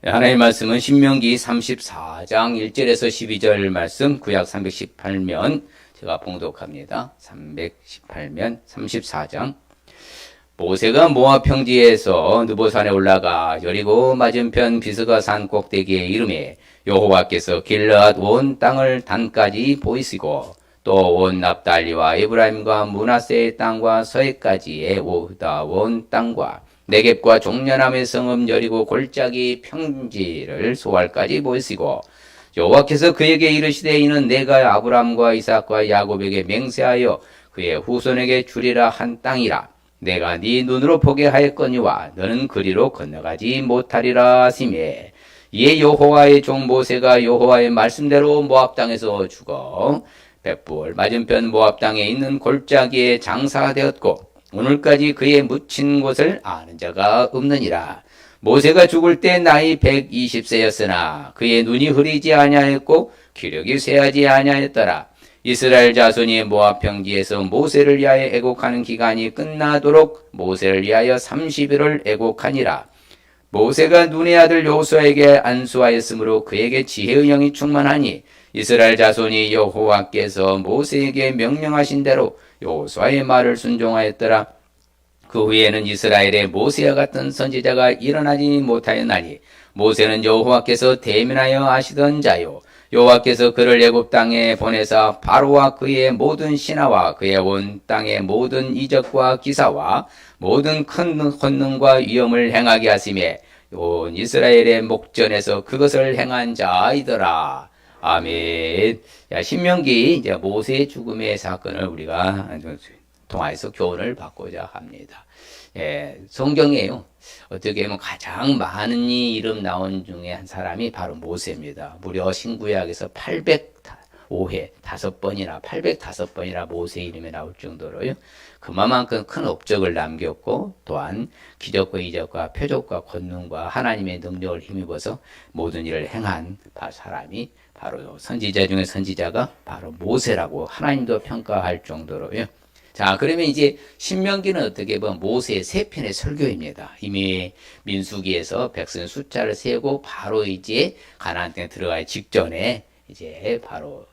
하나님의 말씀은 신명기 34장 1절에서 12절 말씀, 구약 318면 제가 봉독합니다. 318면 34장. 모세가 모압 평지에서 느보산에 올라가 여리고 맞은편 비스가 산 꼭대기에 이르매 여호와께서 길르앗 온 땅을 단까지 보이시고 또 온 납달리와 에브라임과 므낫세의 땅과 서해까지의 오다 온 땅과 네겝과 종려남의 성읍 여리고 골짜기 평지를 소알까지 보이시고 여호와께서 그에게 이르시되 이는 내가 아브람과 이삭과 야곱에게 맹세하여 그의 후손에게 주리라 한 땅이라. 내가 네 눈으로 보게 하였거니와 너는 그리로 건너가지 못하리라 하시매 이에 여호와의 종 모세가 여호와의 말씀대로 모압 땅에서 죽어 벳불 맞은편 모압 땅에 있는 골짜기에 장사되었고 오늘까지 그의 묻힌 곳을 아는 자가 없느니라. 모세가 죽을 때 나이 120세였으나 그의 눈이 흐리지 아니하였고 기력이 쇠하지 아니하였더라. 이스라엘 자손이 모압 평지에서 모세를 위하여 애곡하는 기간이 끝나도록 모세를 위하여 30일을 애곡하니라. 모세가 눈의 아들 여호수아에게 안수하였으므로 그에게 지혜의 영이 충만하니 이스라엘 자손이 여호와께서 모세에게 명령하신 대로 여호수아의 말을 순종하였더라. 그 후에는 이스라엘의 모세와 같은 선지자가 일어나지 못하였나니 모세는 여호와께서 대면하여 아시던 자요 여호와께서 그를 애굽 땅에 보내사 바로와 그의 모든 신하와 그의 온 땅의 모든 이적과 기사와 모든 큰 권능과 위엄을 행하게 하시매 온 이스라엘의 목전에서 그것을 행한 자이더라. 아멘. 신명기 이제 모세의 죽음의 사건을 우리가 통해서 교훈을 받고자 합니다. 성경에요. 어떻게 보면 가장 많은 이름 나온 중에 한 사람이 바로 모세입니다. 무려 신구약에서 805회, 5번이나 805번이나 모세 이름이 나올 정도로요. 그만큼 큰 업적을 남겼고 또한 기적과 이적과 표적과 권능과 하나님의 능력을 힘입어서 모든 일을 행한 사람이 바로 선지자 중에 선지자가 바로 모세라고 하나님도 평가할 정도로요. 자, 그러면 이제 신명기는 어떻게 보면 모세의 세 편의 설교입니다. 이미 민수기에서 백성 숫자를 세고 바로 이제 가나안 땅에 들어가기 직전에 이제 바로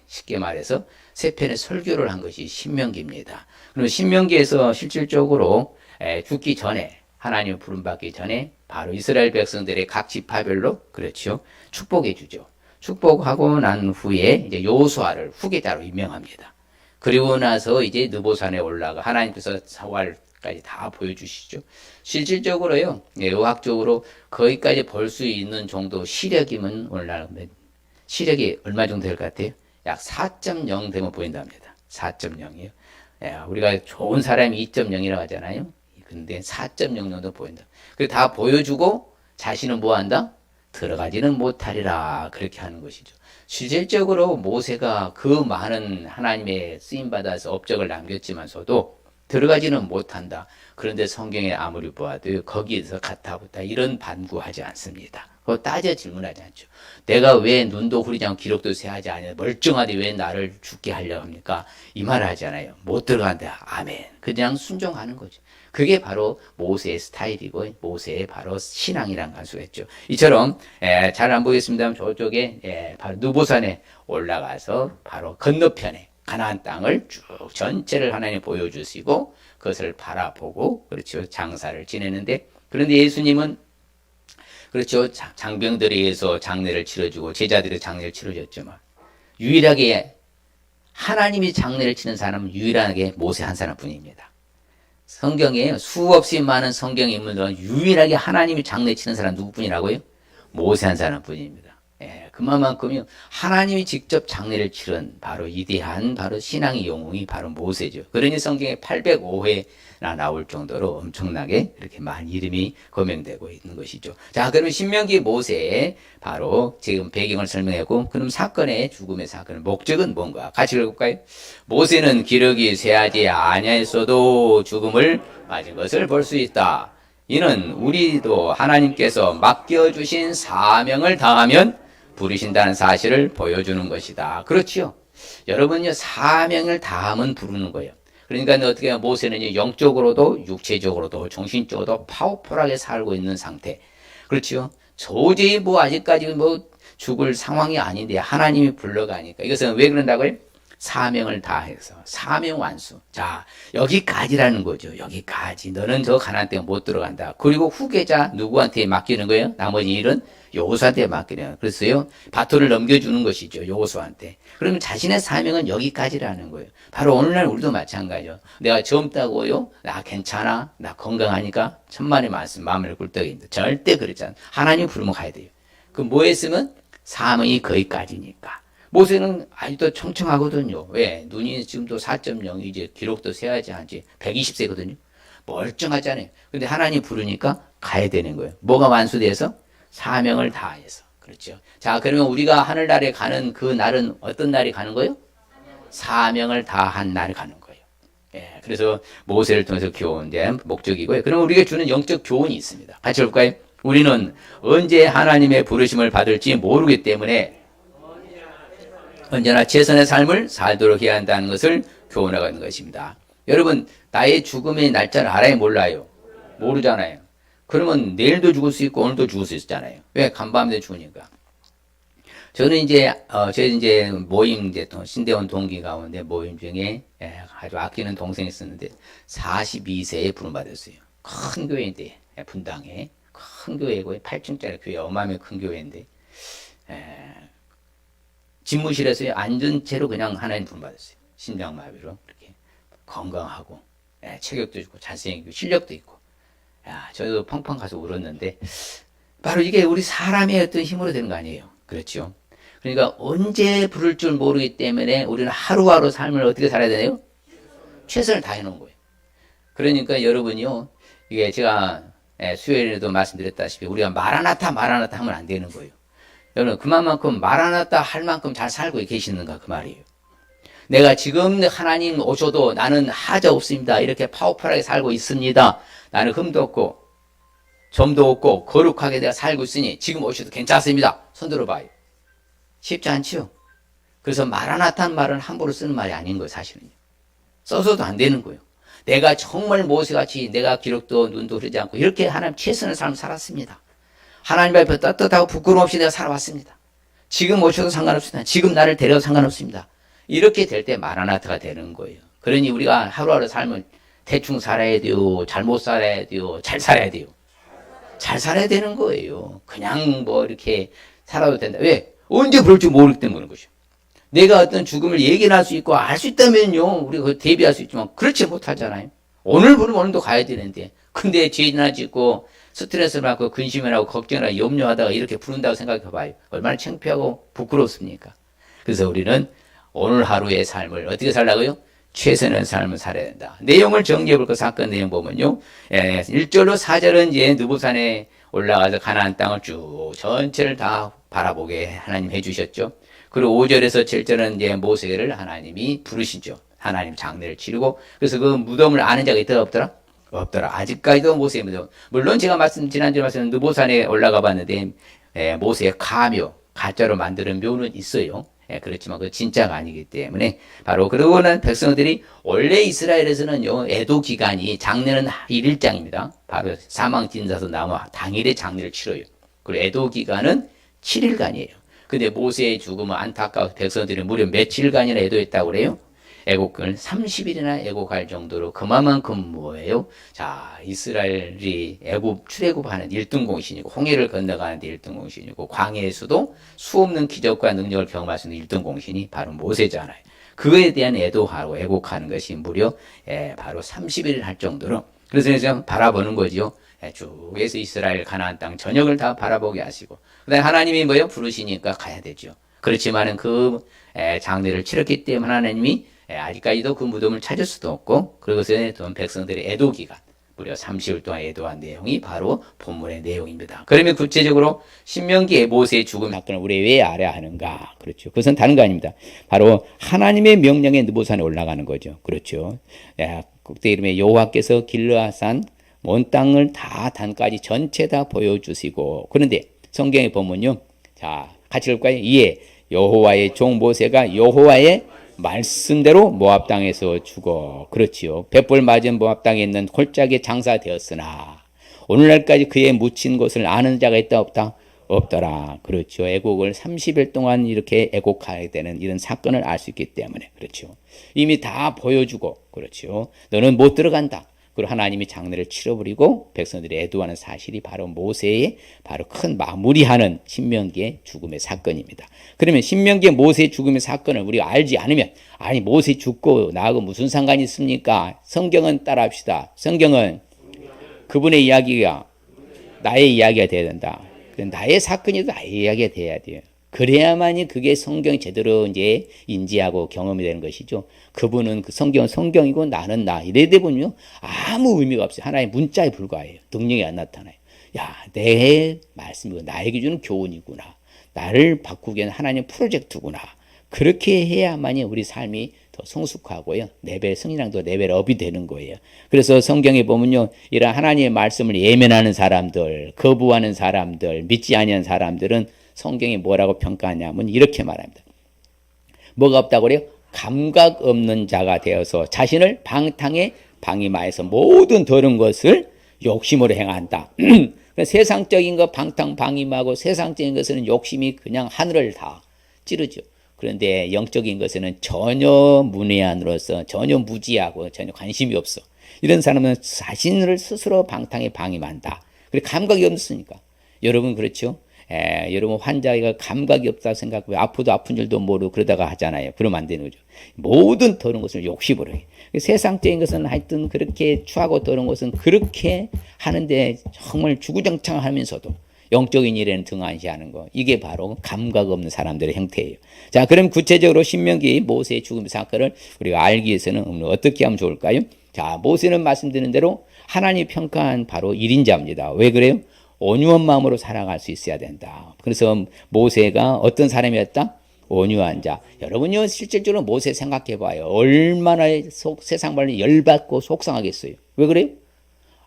쉽게 말해서 세 편의 설교를 한 것이 신명기입니다. 그럼 신명기에서 실질적으로 죽기 전에 하나님을 부름받기 전에 바로 이스라엘 백성들의 각 지파별로 그렇죠 축복해 주죠. 축복하고 난 후에 이제 여호수아를 후계자로 임명합니다. 그리고 나서 이제 느보산에 올라가 하나님께서 사활까지 다 보여주시죠. 실질적으로요, 의학적으로 거기까지 볼 수 있는 정도 시력이면 오늘날 시력이 얼마 정도 될 것 같아요? 약 4.0 되면 보인답니다. 4.0이요. 우리가 좋은 사람이 2.0이라고 하잖아요. 근데 4.0 정도 보인다. 그리고 다 보여주고 자신은 뭐 한다? 들어가지는 못하리라. 그렇게 하는 것이죠. 실질적으로 모세가 그 많은 하나님의 쓰임받아서 업적을 남겼지만서도 들어가지는 못한다. 그런데 성경에 아무리 보아도 거기에서 가타부타 이런 반구하지 않습니다. 그거 따져 질문하지 않죠. 내가 왜 눈도 흐리지 않고 기록도 쇠하지 않냐. 멀쩡하게 왜 나를 죽게 하려고 합니까? 이 말을 하잖아요. 못 들어간다. 아멘. 그냥 순종하는 거죠. 그게 바로 모세의 스타일이고 모세의 바로 신앙이란 가수겠죠. 이처럼 잘 안 보겠습니다만 저쪽에 바로 느보산에 올라가서 바로 건너편에 가나안 땅을 쭉 전체를 하나님 보여주시고 그것을 바라보고 그렇죠 장사를 지내는데 그런데 예수님은 그렇죠 장병들에 의해서 장례를 치러주고 제자들의 장례를 치러줬지만 유일하게 하나님이 장례를 치는 사람은 유일하게 모세 한 사람뿐입니다. 성경에 수없이 많은 성경 인물들은 유일하게 하나님이 장례 치는 사람 누구뿐이라고요? 모세 한 사람뿐입니다. 그만큼요 하나님이 직접 장례를 치른 바로 위대한 바로 신앙의 영웅이 바로 모세죠. 그러니 성경에 805회나 나올 정도로 엄청나게 이렇게 많은 이름이 거명되고 있는 것이죠. 자, 그러면 신명기 모세의 바로 지금 배경을 설명하고 그럼 사건의 죽음의 사건의 목적은 뭔가 같이 읽어볼까요? 모세는 기력이 쇠하지 아니하였어도 죽음을 맞은 것을 볼 수 있다. 이는 우리도 하나님께서 맡겨주신 사명을 다하면 부르신다는 사실을 보여주는 것이다. 그렇지요. 여러분요 사명을 다하면 부르는 거예요. 그러니까 어떻게 하면 모세는 영적으로도 육체적으로도 정신적으로도 파워풀하게 살고 있는 상태. 그렇지요. 도저히 뭐 아직까지 뭐 죽을 상황이 아닌데 하나님이 불러가니까. 이것은 왜 그런다고요? 사명을 다해서 사명 완수. 자, 여기까지라는 거죠. 여기까지. 너는 저 가나안 땅에 못 들어간다. 그리고 후계자 누구한테 맡기는 거예요? 나머지 일은 여호수아한테 맡기는. 그랬어요. 바톤을 넘겨주는 것이죠. 여호수아한테. 그러면 자신의 사명은 여기까지라는 거예요. 바로 오늘날 우리도 마찬가지죠. 내가 젊다고요? 나 괜찮아? 나 건강하니까? 천만의 말씀 마음을 굴떡인데 절대 그렇지 않아요. 하나님 부르면 가야 돼요. 그 뭐 했으면 사명이 거기까지니까. 모세는 아직도 청청하거든요. 왜? 눈이 지금도 4.0 이제 기록도 세야지 한지 120세거든요. 멀쩡하잖아요. 근데 하나님 부르니까 가야 되는 거예요. 뭐가 완수돼서? 사명을 다해서. 그렇죠. 자, 그러면 우리가 하늘나라에 가는 그 날은 어떤 날이 가는 거예요? 사명을 다한 날이 가는 거예요. 예, 그래서 모세를 통해서 교훈된 목적이고요. 그럼 우리에게 주는 영적 교훈이 있습니다. 같이 볼까요? 우리는 언제 하나님의 부르심을 받을지 모르기 때문에 언제나 최선의 삶을 살도록 해야 한다는 것을 교훈하고 있는 것입니다. 여러분, 나의 죽음의 날짜를 알아요? 몰라요? 모르잖아요. 그러면 내일도 죽을 수 있고 오늘도 죽을 수 있잖아요. 왜? 간밤에 죽으니까. 저는 이제 모임, 신대원 동기 가운데 모임 중에 아주 아끼는 동생이 있었는데 42세에 부름받았어요. 큰 교회인데, 분당에. 큰 교회고 8층짜리 교회, 어마어마하게 큰 교회인데, 집무실에서 앉은 채로 그냥 하나님 부름받았어요. 심장마비로. 이렇게 건강하고, 체격도 있고, 잘생기고, 실력도 있고. 야, 저도 펑펑 가서 울었는데, 바로 이게 우리 사람의 어떤 힘으로 되는 거 아니에요. 그렇죠. 그러니까 언제 부를 줄 모르기 때문에 우리는 하루하루 삶을 어떻게 살아야 되나요? 최선을 다해 놓은 거예요. 그러니까 여러분이요, 이게 제가 수요일에도 말씀드렸다시피 우리가 마라나타 하면 안 되는 거예요. 여러분, 그만큼 마라나타 할 만큼 잘 살고 계시는가 그 말이에요. 내가 지금 하나님 오셔도 나는 하자 없습니다. 이렇게 파워풀하게 살고 있습니다. 나는 흠도 없고 점도 없고 거룩하게 내가 살고 있으니 지금 오셔도 괜찮습니다. 손 들어봐요. 쉽지 않죠? 그래서 마라나타는 말은 함부로 쓰는 말이 아닌 거예요. 사실은요. 써서도 안 되는 거예요. 내가 정말 모세같이 내가 기록도 눈도 흐르지 않고 이렇게 하나님 최선의 삶을 살았습니다. 하나님 앞에 떳떳하고 부끄러움 없이 내가 살아왔습니다. 지금 오셔도 상관없습니다. 지금 나를 데려도 상관없습니다. 이렇게 될 때 마라나타가 되는 거예요. 그러니 우리가 하루하루 삶을 대충 살아야 돼요. 잘못 살아야 돼요. 잘 살아야 돼요. 잘 살아야 되는 거예요. 그냥 뭐 이렇게 살아도 된다. 왜? 언제 부를 줄 모르기 때문에 그런 것이죠. 내가 어떤 죽음을 예견할 수 있고 알 수 있다면요. 우리가 대비할 수 있지만 그렇지 못하잖아요. 오늘 부르면 오늘도 가야 되는데. 근데 죄나 짓고 스트레스를 받고 근심을 하고 걱정을 하고 염려하다가 이렇게 부른다고 생각해 봐요. 얼마나 창피하고 부끄럽습니까? 그래서 우리는 오늘 하루의 삶을 어떻게 살라고요? 최선의 삶을 살아야 된다. 내용을 정리해 볼 그 사건 내용 보면요. 1절로 4절은 이제 느보산에 올라가서 가나안 땅을 쭉 전체를 다 바라보게 하나님 해주셨죠. 그리고 5절에서 7절은 이제 모세를 하나님이 부르시죠. 하나님 장례를 치르고 그래서 그 무덤을 아는 자가 있더라 없더라? 없더라. 아직까지도 모세의 무덤. 물론 제가 지난주에 말씀 느보산에 올라가 봤는데 모세의 가묘, 가짜로 만드는 묘는 있어요. 그렇지만 그 진짜가 아니기 때문에 바로 그러고는 백성들이 원래 이스라엘에서는요 애도 기간이 장례는 1일장입니다. 바로 사망 진사서 나와 당일에 장례를 치러요. 그리고 애도 기간은 7일간이에요. 근데 모세의 죽음은 안타까워 백성들이 무려 며칠간이나 애도했다고 그래요? 애곡을 30일이나 애곡할 정도로 그만큼 뭐예요? 자, 이스라엘이 출애굽하는 1등 공신이고 홍해를 건너가는 데 1등 공신이고 광야에서도 수없는 기적과 능력을 경험할 수 있는 1등 공신이 바로 모세잖아요. 그거에 대한 애도하고 애곡하는 것이 무려 바로 30일 할 정도로 그래서 바라보는 거죠. 쭉 해서 이스라엘 가나안 땅 전역을 다 바라보게 하시고 그다음에 하나님이 뭐요? 부르시니까 가야 되죠. 그렇지만은 그 장례를 치렀기 때문에 하나님이 아직까지도 그 무덤을 찾을 수도 없고 그것에 돈 백성들의 애도 기간 무려 30일 동안 애도한 내용이 바로 본문의 내용입니다. 그러면 구체적으로 신명기의 모세의 죽음 사건을 우리 왜 알아야 하는가? 그렇죠. 그것은 다른 거 아닙니다. 바로 하나님의 명령에 느보산에 올라가는 거죠. 그렇죠. 국대 이름의 여호와께서 길르앗산 온 땅을 다 단까지 전체 다 보여주시고 그런데 성경에 보면요. 자, 같이 읽을까요? 이에 여호와의 종 모세가 여호와의 말씀대로 모압 땅에서 죽어. 그렇지요. 뱃불 맞은 모압 땅에 있는 홀짝에 장사되었으나 오늘날까지 그의 묻힌 것을 아는 자가 있다 없다? 없더라. 그렇죠. 애곡을 30일 동안 이렇게 애곡하게 되는 이런 사건을 알 수 있기 때문에 그렇죠. 이미 다 보여주고 그렇죠. 너는 못 들어간다. 그리고 하나님이 장례를 치러버리고 백성들이 애도하는 사실이 바로 모세의 바로 큰 마무리하는 신명기의 죽음의 사건입니다. 그러면 신명기의 모세의 죽음의 사건을 우리가 알지 않으면 아니 모세 죽고 나하고 무슨 상관이 있습니까? 성경은 따라합시다. 성경은 그분의 이야기가 나의 이야기가 돼야 된다. 나의 사건이도 나의 이야기가 돼야 돼요. 그래야만이 그게 성경이 제대로 이제 인지하고 경험이 되는 것이죠. 그분은 그 성경은 성경이고 나는 나. 이래 되면요. 아무 의미가 없어요. 하나의 문자에 불과해요. 능력이 안 나타나요. 야, 내 말씀이고 나에게 주는 교훈이구나. 나를 바꾸기 위한 하나님의 프로젝트구나. 그렇게 해야만이 우리 삶이 더 성숙하고요. 레벨 성인랑도 레벨업이 되는 거예요. 그래서 성경에 보면요. 이런 하나님의 말씀을 예면하는 사람들, 거부하는 사람들, 믿지 아니하는 사람들은 성경이 뭐라고 평가하냐면 이렇게 말합니다. 뭐가 없다고 그래요? 감각 없는 자가 되어서 자신을 방탕에 방임하여서 모든 더러운 것을 욕심으로 행한다. 세상적인 거 방탕 방임하고 세상적인 것은 욕심이 그냥 하늘을 다 찌르죠. 그런데 영적인 것에는 전혀 문외한으로서 전혀 무지하고 전혀 관심이 없어. 이런 사람은 자신을 스스로 방탕에 방임한다. 그리고 감각이 없으니까. 여러분 그렇죠? 여러분 환자가 감각이 없다고 생각하고 아프도 아픈 줄도 모르고 그러다가 하잖아요. 그러면 안 되는 거죠. 모든 더러운 것을 욕심으로 해. 세상적인 것은 하여튼 그렇게 추하고 더러운 것은 그렇게 하는데 정말 주구장창하면서도 영적인 일에는 등한시하는 거. 이게 바로 감각 없는 사람들의 형태예요. 자, 그럼 구체적으로 신명기 모세의 죽음 사건을 우리가 알기 위해서는 어떻게 하면 좋을까요? 자, 모세는 말씀드린 대로 하나님이 평가한 바로 1인자입니다. 왜 그래요? 온유한 마음으로 살아갈 수 있어야 된다. 그래서 모세가 어떤 사람이었다? 온유한 자. 여러분요, 실질적으로 모세 생각해봐요. 얼마나 세상 말로 열받고 속상하겠어요. 왜 그래요?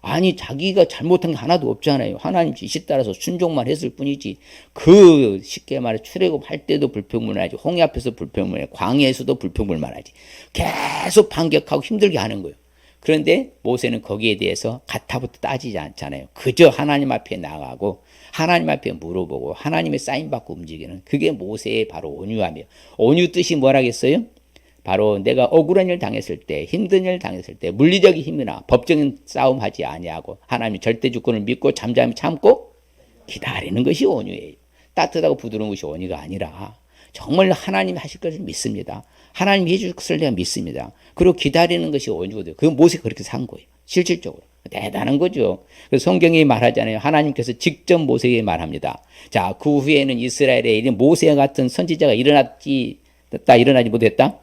아니 자기가 잘못한 게 하나도 없잖아요. 하나님 지시 따라서 순종만 했을 뿐이지. 그 쉽게 말해 출애굽할 때도 불평불만하지. 홍해 앞에서 불평불만해. 광야에서도 불평불만하지. 계속 반격하고 힘들게 하는 거예요. 그런데 모세는 거기에 대해서 가타부터 따지지 않잖아요. 그저 하나님 앞에 나가고 하나님 앞에 물어보고 하나님의 사인받고 움직이는 그게 모세의 바로 온유함이에요. 온유 뜻이 뭐라겠어요? 바로 내가 억울한 일 당했을 때, 힘든 일 당했을 때, 물리적인 힘이나 법적인 싸움 하지 아니하고 하나님의 절대 주권을 믿고 잠잠히 참고 기다리는 것이 온유예요. 따뜻하고 부드러운 것이 온유가 아니라 정말 하나님이 하실 것을 믿습니다. 하나님이 해줄 것을 내가 믿습니다. 그리고 기다리는 것이 온유거든요. 그 모세가 그렇게 산 거예요. 실질적으로. 대단한 거죠. 그래서 성경이 말하잖아요. 하나님께서 직접 모세에게 말합니다. 자, 그 후에는 이스라엘에 이런 모세 같은 선지자가 일어나지 못했다?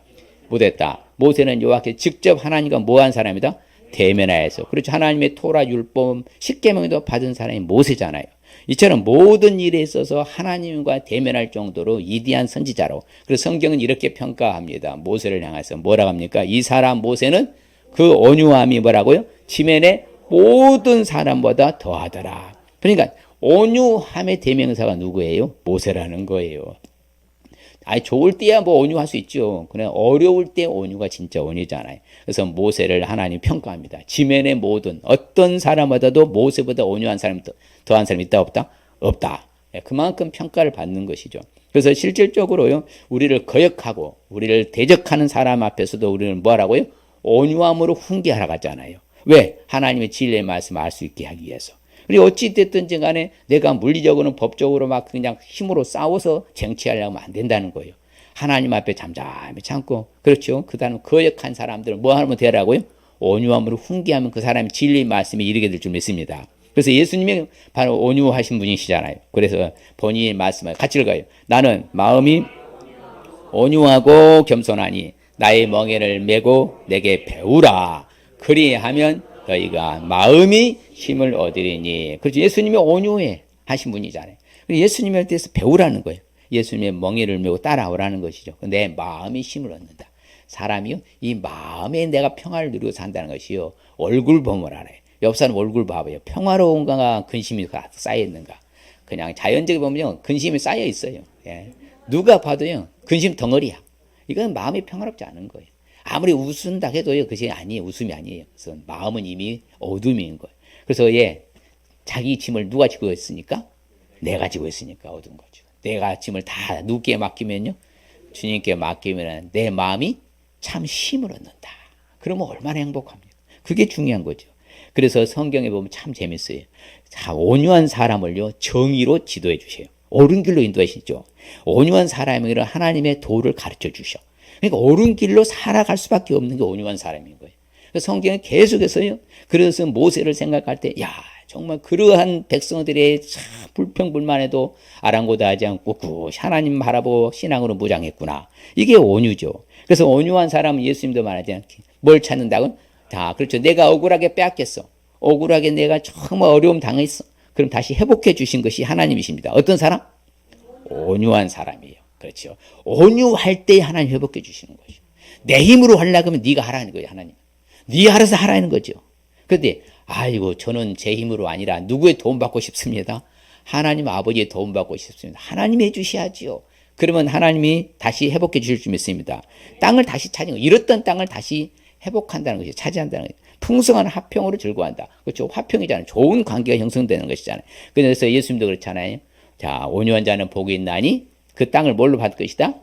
못했다. 모세는 여호와께 직접 하나님과 뭐한 사람이다? 대면하여서. 그렇죠. 하나님의 토라 율법 10계명도 받은 사람이 모세잖아요. 이처럼 모든 일에 있어서 하나님과 대면할 정도로 위대한 선지자로. 그래서 성경은 이렇게 평가합니다. 모세를 향해서 뭐라고 합니까? 이 사람 모세는 그 온유함이 뭐라고요? 지면의 모든 사람보다 더하더라. 그러니까 온유함의 대명사가 누구예요? 모세라는 거예요. 아니 좋을 때야 뭐 온유할 수 있죠. 그냥 어려울 때 온유가 진짜 온유잖아요. 그래서 모세를 하나님 평가합니다. 지면의 모든 어떤 사람보다도 모세보다 온유한 사람이 더한 사람이 있다 없다? 없다. 그만큼 평가를 받는 것이죠. 그래서 실질적으로요. 우리를 거역하고 우리를 대적하는 사람 앞에서도 우리는 뭐하라고요? 온유함으로 훈계하러 가잖아요. 왜? 하나님의 진리의 말씀을 알 수 있게 하기 위해서. 그리고 어찌됐든지 간에 내가 물리적으로는 법적으로 막 그냥 힘으로 싸워서 쟁취하려면 안 된다는 거예요. 하나님 앞에 잠잠히 참고, 그렇죠. 그 다음 거역한 사람들은 뭐 하면 되라고요? 온유함으로 훈계하면 그 사람이 진리의 말씀에 이르게 될 줄 믿습니다. 그래서 예수님이 바로 온유하신 분이시잖아요. 그래서 본인의 말씀을 같이 읽어요. 나는 마음이 온유하고 겸손하니 나의 멍에를 메고 내게 배우라. 그리하면 너희가 마음이 힘을 얻으리니. 그렇죠. 예수님이 온유해 하신 분이잖아요. 예수님에 대해서 배우라는 거예요. 예수님의 멍에를 메고 따라오라는 것이죠. 내 마음이 힘을 얻는다. 사람이요, 이 마음에 내가 평화를 누리고 산다는 것이요. 얼굴 보면 알아요. 옆 사람 얼굴 봐봐요. 평화로운가 근심이 쌓여있는가. 그냥 자연적으로 보면요. 근심이 쌓여 있어요. 예. 누가 봐도요. 근심 덩어리야. 이건 마음이 평화롭지 않은 거예요. 아무리 웃은다 해도요, 그것이 아니에요. 웃음이 아니에요. 그래서 마음은 이미 어둠인 거예요. 그래서 자기 짐을 누가 지고 있습니까? 내가 지고 있으니까 얻은 거죠. 내가 짐을 다 누구께 맡기면요, 주님께 맡기면 내 마음이 참 힘을 얻는다. 그러면 얼마나 행복합니까? 그게 중요한 거죠. 그래서 성경에 보면 참 재밌어요. 자, 온유한 사람을요, 정의로 지도해 주세요. 옳은 길로 인도하시죠. 온유한 사람에게는 하나님의 도를 가르쳐 주셔. 그러니까 옳은 길로 살아갈 수밖에 없는 게 온유한 사람인 거예요. 성경에 계속해서요, 그래서 모세를 생각할 때, 야, 정말 그러한 백성들의 참 불평불만해도 아랑곳하지 않고 꾹 하나님 바라보고 신앙으로 무장했구나. 이게 온유죠. 그래서 온유한 사람은 예수님도 말하지 않게 뭘 찾는다고는 다 그렇죠. 내가 억울하게 빼앗겼어. 억울하게 내가 정말 어려움 당했어. 그럼 다시 회복해 주신 것이 하나님이십니다. 어떤 사람? 온유한 사람이에요. 그렇죠. 온유할 때 하나님 회복해 주시는 거죠. 내 힘으로 하려고 하면 네가 하라는 거예요. 하나님. 네 알아서 하라는 거죠. 그런데 아이고 저는 제 힘으로 아니라 누구의 도움 받고 싶습니다. 하나님 아버지의 도움 받고 싶습니다. 하나님이 해주셔야지요. 그러면 하나님이 다시 회복해 주실 줄 믿습니다. 땅을 다시 찾는 거, 잃었던 땅을 다시 회복한다는 것이 차지한다는 거예요. 풍성한 화평으로 즐거워한다. 그렇죠. 화평이잖아요. 좋은 관계가 형성되는 것이잖아요. 그래서 예수님도 그렇잖아요. 자, 온유한 자는 복이 있나니 그 땅을 뭘로 받을 것이다?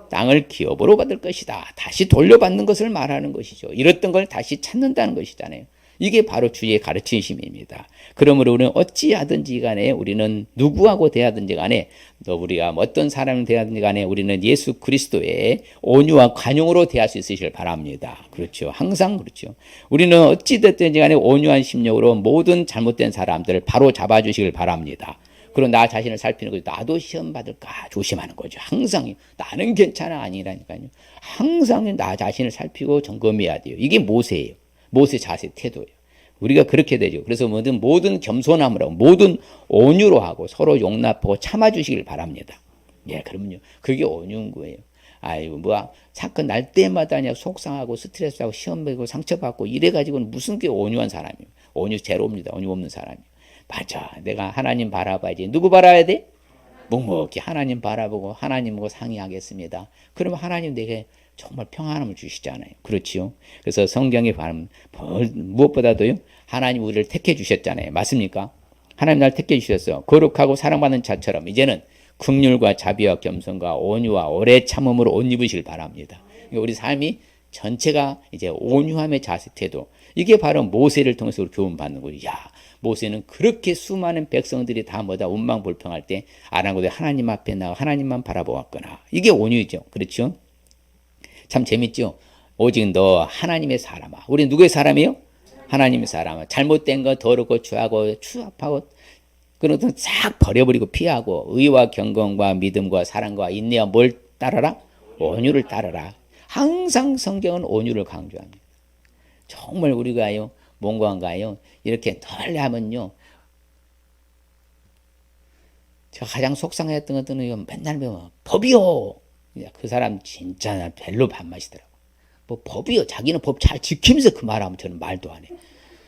땅을 기업으로 받을 것이다. 다시 돌려받는 것을 말하는 것이죠. 잃었던 걸 다시 찾는다는 것이잖아요. 이게 바로 주의 가르치심입니다. 그러므로 우리는 어찌하든지 간에 우리는 누구하고 대하든지 간에 또 우리가 어떤 사람을 대하든지 간에 우리는 예수 그리스도의 온유와 관용으로 대할 수 있으시길 바랍니다. 그렇죠. 항상 그렇죠. 우리는 어찌됐든지 간에 온유한 심령으로 모든 잘못된 사람들을 바로 잡아주시길 바랍니다. 그리고 나 자신을 살피는 거죠. 나도 시험 받을까 조심하는 거죠. 항상 나는 괜찮아 아니라니까요. 항상 나 자신을 살피고 점검해야 돼요. 이게 모세예요. 모세 자세 태도예요. 우리가 그렇게 되죠. 그래서 모든 겸손함으로 모든 온유로 하고 서로 용납하고 참아주시길 바랍니다. 예, 그럼요. 그게 온유인 거예요. 아이고 사건 날 때마다 그냥 속상하고 스트레스하고 시험 보고 상처받고 이래가지고는 무슨 게 온유한 사람이에요. 온유 제로입니다. 온유 없는 사람이에요. 맞아. 내가 하나님 바라봐야지. 누구 바라봐야 돼? 묵묵히 하나님 바라보고 하나님하고 상의하겠습니다. 그러면 하나님 내게 정말 평안함을 주시잖아요. 그렇지요. 그래서 성경에 보면 무엇보다도요, 하나님 우리를 택해 주셨잖아요. 맞습니까? 하나님 날 택해 주셨어요. 거룩하고 사랑받는 자처럼 이제는 긍휼과 자비와 겸손과 온유와 오래 참음으로 옷 입으시길 바랍니다. 우리 삶이 전체가 이제 온유함의 자세 태도. 이게 바로 모세를 통해서 교훈 받는 거예요. 야, 모세는 그렇게 수많은 백성들이 다 운망불평할 때 아랑곳에 하나님 앞에 나가 하나님만 바라보았거나. 이게 온유이죠. 그렇죠? 참 재밌죠? 오직 너 하나님의 사람아. 우리 누구의 사람이에요? 하나님의 사람아. 잘못된 거 더럽고 추하고 추합하고 그런 것은 싹 버려버리고 피하고 의와 경건과 믿음과 사랑과 인내와 뭘 따르라? 온유를 따르라. 항상 성경은 온유를 강조합니다. 정말 우리가요, 뭔가요, 이렇게 널 하면요, 제가 가장 속상했던 것들은 맨날 보면 법이요. 그 사람 진짜 별로 밥맛이더라고. 뭐 법이요. 자기는 법 잘 지키면서 그 말하면 저는 말도 안 해.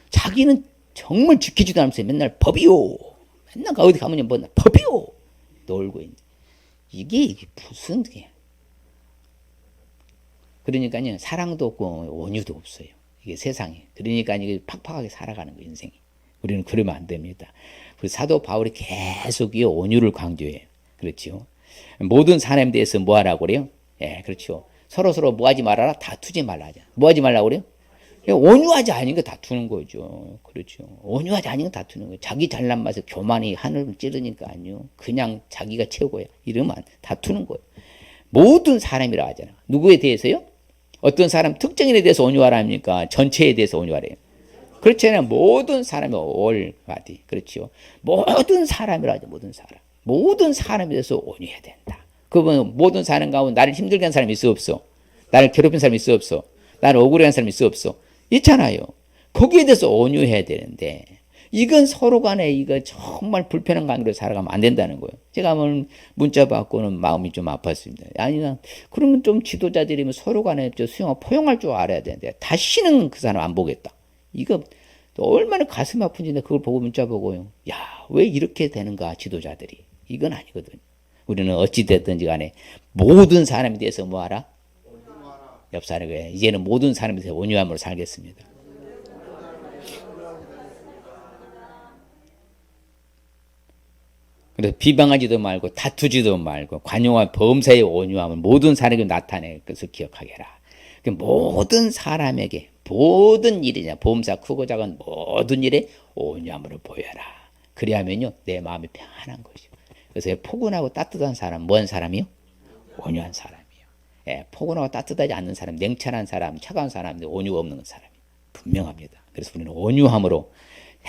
자기는 정말 지키지도 않으면서 맨날 법이요. 맨날 어디 가면 뭐 법이요. 놀고 있는. 이게 무슨 게? 그러니까요, 사랑도 없고 온유도 없어요. 이게 세상이. 그러니까 이게 팍팍하게 살아가는 거 인생이. 우리는 그러면 안 됩니다. 그 사도 바울이 계속 이 온유를 강조해요. 그렇죠. 모든 사람에 대해서 뭐 하라고 그래요? 예, 그렇죠. 서로 뭐 하지 말아라? 다투지 말라 하자. 뭐 하지 말라고 그래요? 온유하지 않으니까 다투는 거죠. 그렇죠. 온유하지 않으니까 다투는 거예요. 자기 잘난 맛에 교만이 하늘을 찌르니까 아니요. 그냥 자기가 최고야. 이러면 다투는 거예요. 모든 사람이라 하잖아. 누구에 대해서요? 어떤 사람 특정인에 대해서 온유하라 합니까? 전체에 대해서 온유하래요. 그렇잖아요. 모든 사람이 all body. 그렇죠. 모든 사람이라 하죠. 모든 사람. 모든 사람에 대해서 온유해야 된다. 그러면 모든 사람 가운데 나를 힘들게 한 사람이 있어 없어? 나를 괴롭힌 사람이 있어 없어? 나를 억울해 한 사람이 있어 없어? 있잖아요. 거기에 대해서 온유해야 되는데 이건 서로 간에 이거 정말 불편한 관계로 살아가면 안 된다는 거예요. 제가 오늘 문자 받고는 마음이 좀 아팠습니다. 아니, 그러면 좀 지도자들이면 서로 간에 수용하고 포용할 줄 알아야 되는데 다시는 그 사람 안 보겠다. 이거 얼마나 가슴 아픈지 내가 그걸 보고 문자 보고요. 야, 왜 이렇게 되는가 지도자들이. 이건 아니거든요. 우리는 어찌됐든지 간에 모든 사람에 대해서 뭐 하라? 옆 사람에게 이제는 모든 사람에 대해서 온유함으로 살겠습니다. 그래서 비방하지도 말고 다투지도 말고 관용한 범사의 온유함을 모든 사람에게 나타낼 것을 기억하게라. 모든 사람에게 모든 일이냐 범사 크고 작은 모든 일에 온유함으로 보여라. 그리하면요 내 마음이 평안한 것이요. 그래서 포근하고 따뜻한 사람 뭔 사람이요? 온유한 사람이요. 예, 포근하고 따뜻하지 않는 사람, 냉철한 사람, 차가운 사람, 온유가 없는 사람이 분명합니다. 그래서 우리는 온유함으로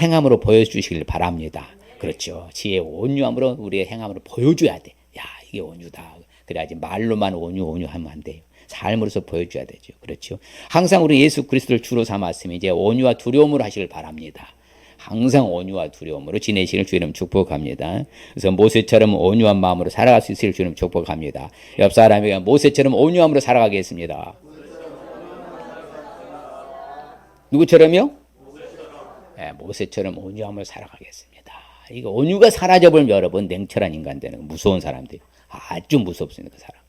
행함으로 보여주시길 바랍니다. 그렇죠. 지혜의 온유함으로 우리의 행함으로 보여줘야 돼. 야 이게 온유다. 그래야지 말로만 온유하면 안 돼요. 삶으로서 보여줘야 되죠. 그렇죠. 항상 우리 예수 그리스도를 주로 삼았으면 이제 온유와 두려움으로 하시길 바랍니다. 항상 온유와 두려움으로 지내시길 주님 축복합니다. 그래서 모세처럼 온유한 마음으로 살아갈 수 있을 주님 축복합니다. 옆 사람에게 모세처럼 온유함으로 살아가겠습니다. 누구처럼요? 네, 모세처럼 온유함으로 살아가겠습니다. 이거 온유가 사라져버리면 여러분 냉철한 인간 되는 거 무서운 사람들 아주 무섭습니다. 그 사람.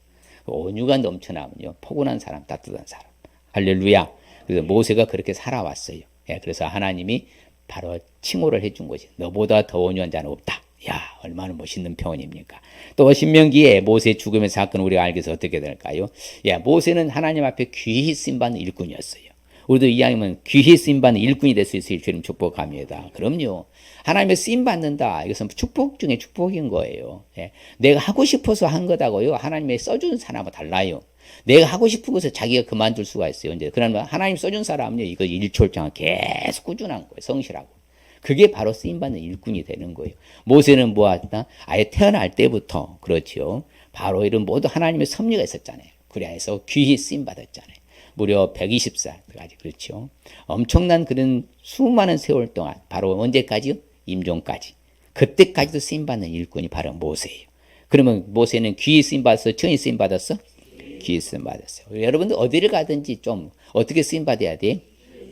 온유가 넘쳐나면요 포근한 사람, 따뜻한 사람. 할렐루야. 그래서 모세가 그렇게 살아왔어요. 예, 그래서 하나님이 바로 칭호를 해준 것이 너보다 더 온유한 자는 없다. 야 얼마나 멋있는 표현입니까? 또 신명기에 모세 죽음의 사건을 우리가 알게 해서 어떻게 될까요? 야 모세는 하나님 앞에 귀히 쓰임받는 일꾼이었어요. 우리도 이왕이면 귀히 쓰임받는 일꾼이 될 수 있을 주님 축복합니다. 그럼요. 하나님의 쓰임받는다. 이것은 축복 중에 축복인 거예요. 예. 내가 하고 싶어서 한 거다고요. 하나님의 써준 사람하고 달라요. 내가 하고 싶은 것을 자기가 그만둘 수가 있어요. 이제 그러면 하나님 써준 사람은요. 이거 일초월장 계속 꾸준한 거예요. 성실하고. 그게 바로 쓰임받는 일꾼이 되는 거예요. 모세는 뭐했다? 아예 태어날 때부터 그렇죠. 바로 이런 모두 하나님의 섭리가 있었잖아요. 그래서 귀히 쓰임받았잖아요. 무려 120살까지 그렇죠. 엄청난 그런 수많은 세월 동안 바로 언제까지요? 임종까지. 그때까지도 쓰임받는 일꾼이 바로 모세예요. 그러면 모세는 귀히 쓰임받았어? 정히 쓰임받았어? 귀히 쓰임받았어요. 여러분들 어디를 가든지 좀 어떻게 쓰임받아야 돼?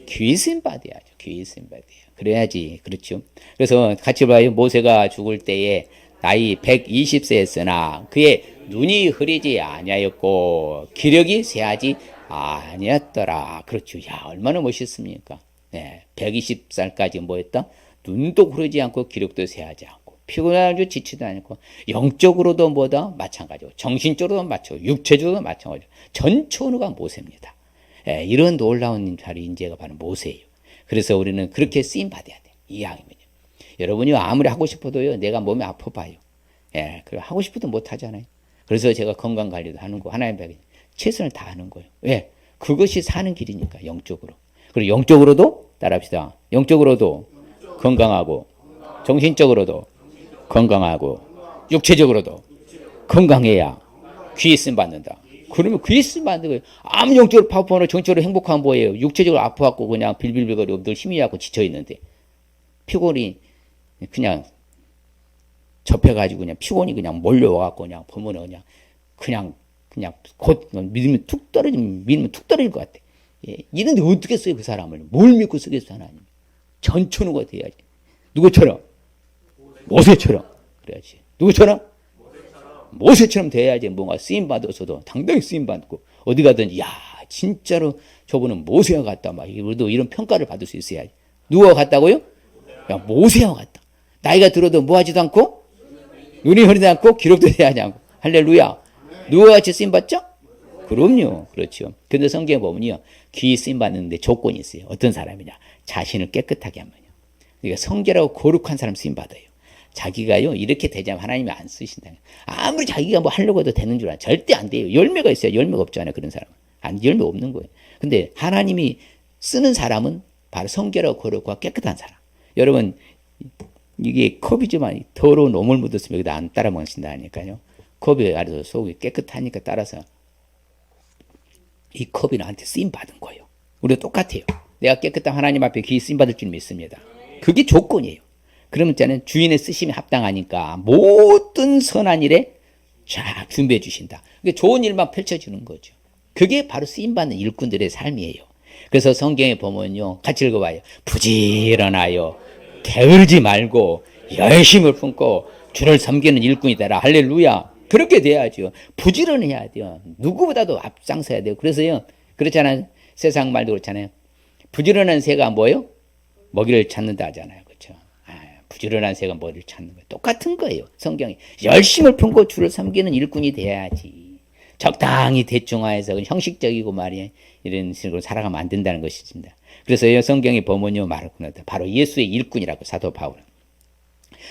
귀히 쓰임받아야죠. 귀히 쓰임받아야. 그래야지. 그렇죠. 그래서 같이 봐요. 모세가 죽을 때에 나이 120세였으나 그의 눈이 흐리지 아니하였고 기력이 쇠하지 아니었더라. 그렇죠. 야 얼마나 멋있습니까? 네, 120살까지 뭐했다? 눈도 흐르지 않고 기력도 쇠하지 않고 피곤하지 지치도 않고 영적으로도 뭐다? 마찬가지고 정신적으로도 마찬가지고 육체적으로도 마찬가지고 전천후가 모세입니다. 네, 이런 놀라운 자리 인재가 바로 모세예요. 그래서 우리는 그렇게 쓰임 받아야 돼. 이왕이면요. 여러분이 아무리 하고 싶어도요. 내가 몸이 아파봐요. 예, 그래 하고 싶어도 못 하잖아요. 그래서 제가 건강 관리도 하는 거 하나님 벽에 최선을 다하는 거예요. 왜? 그것이 사는 길이니까 영적으로. 그리고 영적으로도 따라합시다. 영적으로도 건강하고 정신적으로도 건강하고 육체적으로도 건강해야 귀히 쓰임 받는다. 그러면 귀히 쓰임 받는 거예요. 아무 영적으로 파워포나 정적으로 행복한 뭐예요. 육체적으로 아파갖고 그냥 빌빌빌거리고 늘 힘이 약고 지쳐있는데 피곤이 그냥 접해가지고 그냥 피곤이 그냥 몰려와갖고 그냥 보면 그냥 곧 믿으면 툭 떨어질 것 같아. 예. 이런데 어떻게 써요 그 사람을? 뭘 믿고 쓰겠어 하나님? 전천후가 돼야지. 누구처럼? 모세처럼. 그래야지. 누구처럼? 모세처럼 돼야지. 뭔가 쓰임 받아서도 당당히 쓰임 받고 어디 가든지 야 진짜로 저분은 모세와 같다. 막 우리도 이런 평가를 받을 수 있어야지. 누가 같다고요? 야 모세와 같다. 나이가 들어도 뭐하지도 않고 눈이 흐리지 않고 기록도 되지 않고 할렐루야. 누가 같이 쓰임 받죠? 그럼요. 그렇죠. 근데 성경에 보면요. 귀히 쓰임 받는데 조건이 있어요. 어떤 사람이냐? 자신을 깨끗하게 하면요. 그러니까 성결하고 거룩한 사람 쓰임 받아요. 자기가요. 이렇게 되자면 하나님이 안 쓰신다. 아무리 자기가 뭐 하려고 해도 되는 줄 알아. 절대 안 돼요. 열매가 있어요. 열매가 없잖아요. 그런 사람은. 열매 없는 거예요. 근데 하나님이 쓰는 사람은 바로 성결하고 거룩하고 깨끗한 사람. 여러분 이게 컵이지만 더러운 오물 묻었으면 여기다 안 따라 먹신다니까요. 컵이 알아서 속이 깨끗하니까 따라서 이 컵이 나한테 쓰임 받은 거예요. 우리도 똑같아요. 내가 깨끗한 하나님 앞에 귀히 쓰임 받을 줄 믿습니다. 그게 조건이에요. 그러면 저는 주인의 쓰심에 합당하니까 모든 선한 일에 쫙 준비해 주신다. 그게 좋은 일만 펼쳐주는 거죠. 그게 바로 쓰임 받는 일꾼들의 삶이에요. 그래서 성경에 보면요. 같이 읽어봐요. 부지런하여 게으르지 말고 열심을 품고 주를 섬기는 일꾼이 되라. 할렐루야. 그렇게 돼야죠. 부지런해야 돼요. 누구보다도 앞장서야 돼요. 그래서요. 그렇잖아요. 세상 말도 그렇잖아요. 부지런한 새가 뭐예요? 먹이를 찾는다 하잖아요. 그렇죠? 부지런한 새가 머리를 찾는 거예요. 똑같은 거예요. 성경이 열심을 품고 주를 섬기는 일꾼이 돼야지. 적당히 대충화해서 형식적이고 말이에요. 이런 식으로 살아가면 안 된다는 것이십니다. 그래서 성경이 보면요 말하구나. 바로 예수의 일꾼이라고 사도 바울은.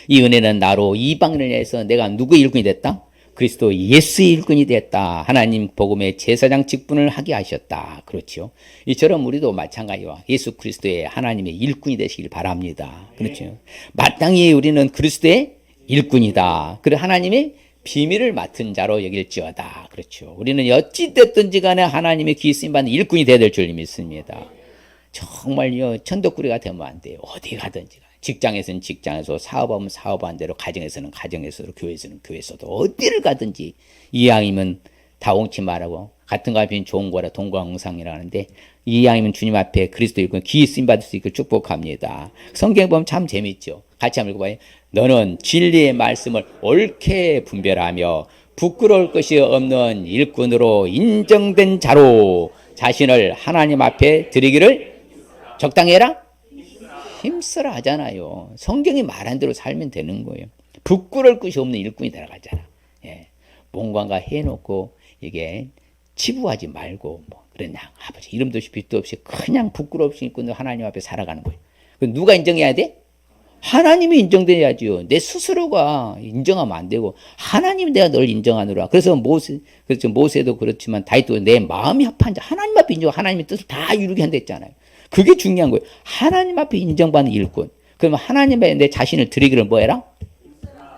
이 은혜는 나로 이방인을 위해서 내가 누구의 일꾼이 됐다? 그리스도 예수의 일꾼이 됐다. 하나님 복음의 제사장 직분을 하게 하셨다. 그렇죠. 이처럼 우리도 마찬가지와 예수 그리스도의 하나님의 일꾼이 되시길 바랍니다. 그렇죠. 마땅히 우리는 그리스도의 일꾼이다. 그리고 하나님의 비밀을 맡은 자로 여길지어다. 그렇죠. 우리는 어찌 됐든지 간에 하나님의 귀 쓰임 받는 일꾼이 되어야 될 줄 믿습니다. 정말요 천덕꾸리가 되면 안 돼요. 어디 가든지. 직장에서는 직장에서, 사업하면 사업한 대로, 가정에서는 가정에서도, 교회에서는 교회에서도 어디를 가든지 이왕이면 다 옹치 말하고 같은 값이면 좋은 거라 동거항상이라 하는데 이왕이면 주님 앞에 그리스도 일꾼 귀 쓰임 받을 수 있게 축복합니다. 성경 보면 참 재밌죠. 같이 한번 읽어봐요. 너는 진리의 말씀을 옳게 분별하며 부끄러울 것이 없는 일꾼으로 인정된 자로 자신을 하나님 앞에 드리기를 적당히 해라? 힘쓰라 하잖아요. 성경이 말한 대로 살면 되는 거예요. 부끄러울 것이 없는 일꾼이 들어가잖아. 예. 뭔가 해놓고 이게 치부하지 말고 뭐 그냥 아버지 이름도 없이 빛도 없이 그냥 부끄럽지 일꾼으로 하나님 앞에 살아가는 거예요. 누가 인정해야 돼? 하나님이 인정돼야지요. 내 스스로가 인정하면 안 되고 하나님이 내가 널 인정하노라. 그래서 모세도 그렇지만 다윗도 내 마음이 합한 자 하나님 앞에 인정, 하나님의 뜻을 다 이루게 한다 했잖아요. 그게 중요한 거예요. 하나님 앞에 인정받는 일꾼. 그러면 하나님 앞에 내 자신을 드리기를 뭐 해라?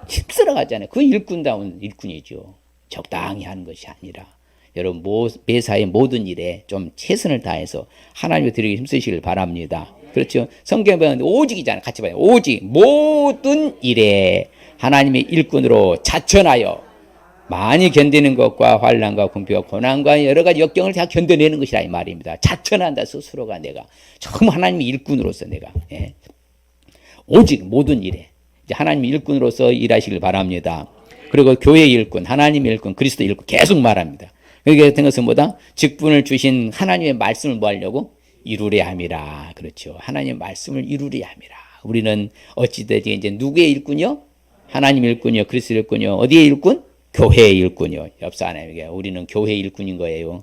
힘쓰러 가잖아요. 그 일꾼다운 일꾼이죠. 적당히 하는 것이 아니라 여러분 매사의 모든 일에 좀 최선을 다해서 하나님을 드리기 힘쓰시길 바랍니다. 그렇죠. 성경에 보면 오직이잖아요. 같이 봐요. 오직 모든 일에 하나님의 일꾼으로 자천하여 많이 견디는 것과 환난과 궁핍과 고난과 여러 가지 역경을 다 견뎌내는 것이라 이 말입니다. 자천한다 스스로가 내가 정말 하나님의 일꾼으로서 내가 오직 모든 일에 이제 하나님의 일꾼으로서 일하시길 바랍니다. 그리고 교회의 일꾼, 하나님의 일꾼, 그리스도 일꾼 계속 말합니다. 그게 같은 것은 뭐다? 직분을 주신 하나님의 말씀을 뭐 하려고? 이루려 함이라. 그렇죠. 하나님의 말씀을 이루려 함이라. 우리는 어찌되지 이제 누구의 일꾼이요? 하나님의 일꾼이요, 그리스도 일꾼이요. 어디의 일꾼? 교회의 일꾼이요. 옆 사람에게 우리는 교회의 일꾼인 거예요.